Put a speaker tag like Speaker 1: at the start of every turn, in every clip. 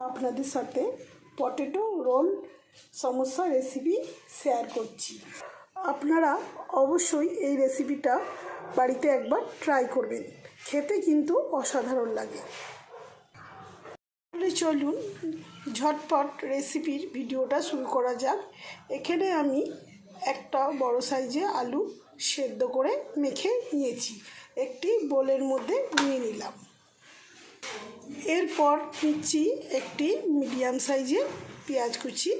Speaker 1: আপনাদের সাথে potato roll সমস্যা রেসিপি শেয়ার করছি। আপনারা অবশ্যই এই রেসিপিটা বাড়িতে একবার ট্রাই করবেন, খেতে কিন্তু অসাধারণ লাগে। চলুন ঝটপট রেসিপির ভিডিওটা শুরু করা যাক। এখানে আমি একটা বড় সাইজে আলু সেদ্ধ করে মেখে নিয়েছি, একটি বোলের মধ্যে নিয়ে নিলাম। এরপর নিচ্ছি একটি মিডিয়াম সাইজের পেঁয়াজ কুচি।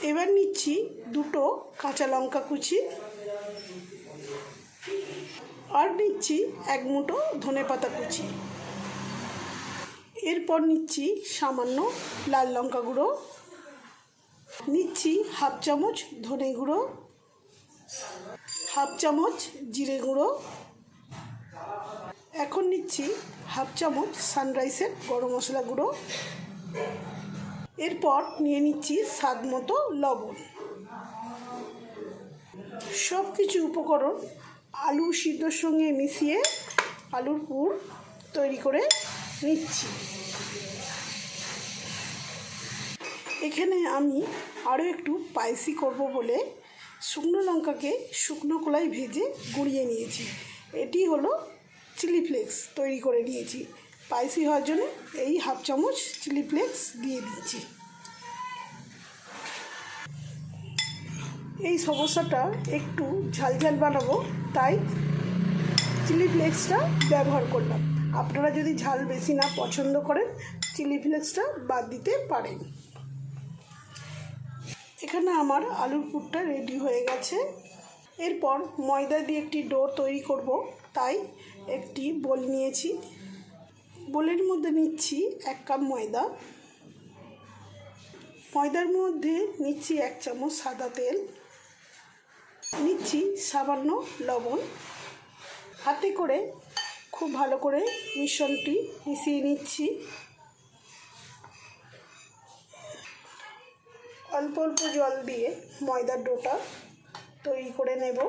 Speaker 1: এবার নিচ্ছি দুটো কাঁচা লঙ্কা কুচি, আর নিচ্ছি এক মুঠো ধনেপাতা কুচি। এরপর নিচ্ছি সামান্য লাল লঙ্কা গুঁড়ো, নিচ্ছি হাফ চামচ ধনে গুঁড়ো, হাফ চামচ জিরে গুঁড়ো, এখন নিচ্ছি হাফ চামচ সানরাইসের গরম মশলা গুঁড়ো। এরপর নিয়ে নিচ্ছি স্বাদ মতো লবণ। সব কিছু উপকরণ আলু সিদ্ধর সঙ্গে মিশিয়ে আলুর পুর তৈরি করে নিচ্ছি। এখানে আমি আরও একটু স্পাইসি করব বলে শুকনো লঙ্কাকে শুকনো কড়াই ভেজে গুঁড়িয়ে নিয়েছি। এটি হলো চিলি ফ্লেক্স তৈরি করে নিয়েছি। স্পাইসি হওয়ার জন্য এই হাফ চামচ চিলি ফ্লেক্স দিয়ে দিচ্ছি। এই সমস্যাটা একটু ঝালঝাল বানাবো, তাই চিলি ফ্লেক্সটা ব্যবহার করলাম। আপনারা যদি ঝাল বেশি না পছন্দ করেন, চিলি ফ্লেক্সটা বাদ দিতে পারেন। এখানে আমার আলুর পুরটা রেডি হয়ে গেছে। এরপর ময়দা দিয়ে একটি ডো তৈরি করব, তাই একটি বোল নিয়েছি। বোলের মধ্যে নিচ্ছি 1 কাপ ময়দা। ময়দার মধ্যে নিচ্ছি 1 চামচ সাদা তেল, নিচ্ছি সামান্য লবণ। হাতে করে খুব ভালো করে মিশ্রণটি মিশিয়ে নিচ্ছি। অল্প অল্প জল দিয়ে ময়দার ডোটা তৈরি করে নেব।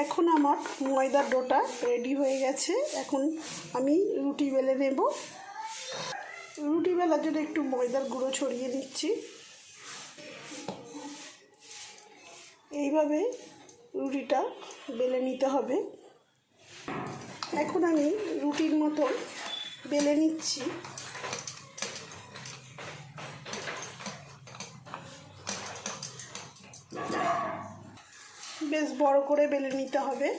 Speaker 1: এখন আমার ময়দার ডোটা রেডি হয়ে গেছে। এখন আমি রুটি বেলে নেব। রুটি বেলার জন্য একটু ময়দার গুঁড়ো ছড়িয়ে নিচ্ছি। এইভাবে রুটিটা বেলে নিতে হবে। এখন আমি রুটির মতো বেলে নিচ্ছি। বেশ বড় করে বেলে নিতে হবে।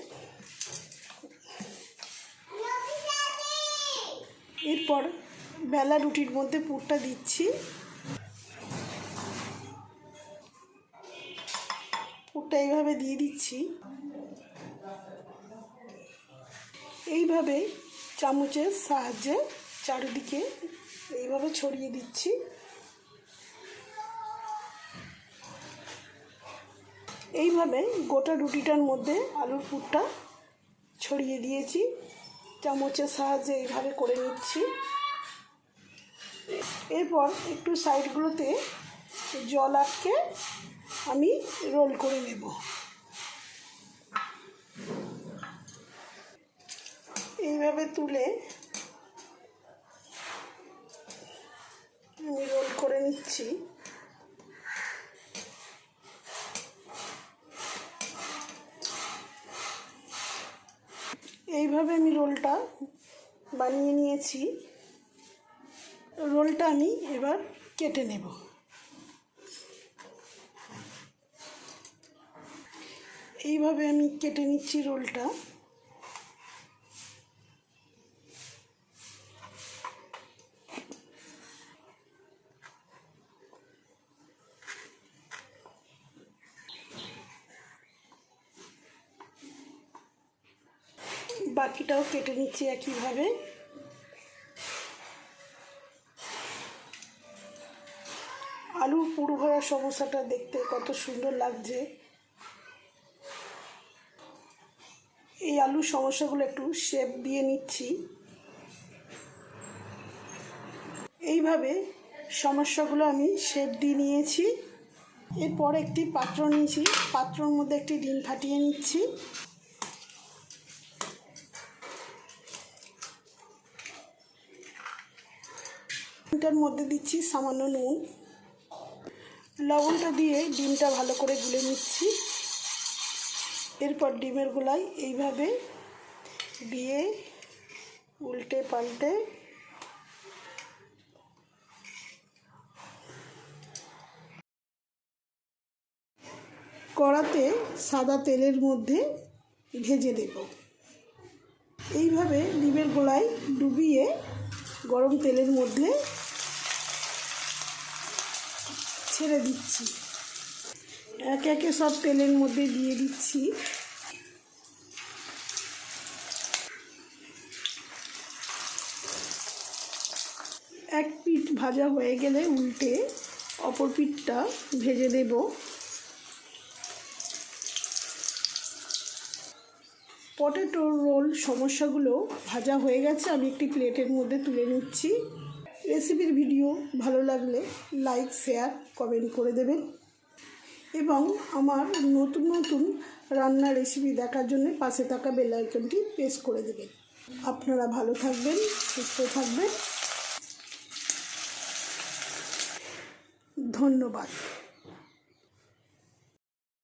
Speaker 1: এরপর বেলা রুটির মধ্যে পুরটা দিচ্ছি। পুরটা এইভাবে দিয়ে দিচ্ছি। এইভাবে চামচের সাহায্যে চারিদিকে এইভাবে ছড়িয়ে দিচ্ছি। এইভাবে গোটা রুটিটার মধ্যে আলুর পুরটা ছড়িয়ে দিয়েছি। চামচের সাহায্যে এইভাবে করে নিচ্ছি। এরপর একটু সাইডগুলোতে জল আটকে আমি রোল করে নেব। এইভাবে তুলে আমি রোল করে নিচ্ছি। এইভাবে আমি রোলটা বানিয়ে নিয়েছি। রোলটা আমি এবার কেটে নেব। এইভাবে আমি কেটে নিচ্ছি রোলটা। বাকিটাও কেটে নিচ্ছি একইভাবে। আলুর পুর ভরা সমস্যাটা দেখতে কত সুন্দর লাগছে। এই আলুর সমস্যাগুলো একটু শেপ দিয়ে নিচ্ছি। এইভাবে সমস্যাগুলো আমি শেপ দিয়ে নিয়েছি। এরপর একটি পাত্র নিয়েছি, পাত্রর মধ্যে একটি ডিম ফাটিয়ে নিচ্ছি। এটার মধ্যে দিচ্ছি সামান্য নুন, লবণটা দিয়ে ডিমটা ভালো করে গুলে নিচ্ছি। এরপর ডিমের গোলায় এইভাবে দিয়ে উল্টে পাল্টে কড়াতে সাদা তেলের মধ্যে ভেজে দেব। এইভাবে ডিমের গোলায় ডুবিয়ে গরম তেলের মধ্যে ছেড়ে দিচ্ছি। একে একে সব তেলের মধ্যে দিয়ে দিচ্ছি। এক পিঠ ভাজা হয়ে গেলে উল্টে অপর পিঠটা ভেজে দেব। পটেটো রোল সমস্যাগুলো ভাজা হয়ে গেছে, আমি একটি প্লেটের মধ্যে তুলে নিচ্ছি। রেসিপির ভিডিও ভালো লাগলে লাইক, শেয়ার, কমেন্ট করে দেবেন এবং আমার নতুন নতুন রান্নার রেসিপি দেখার জন্য পাশে থাকা বেল আইকনটি প্রেস করে দেবেন। আপনারা ভালো থাকবেন, সুস্থ থাকবেন। ধন্যবাদ।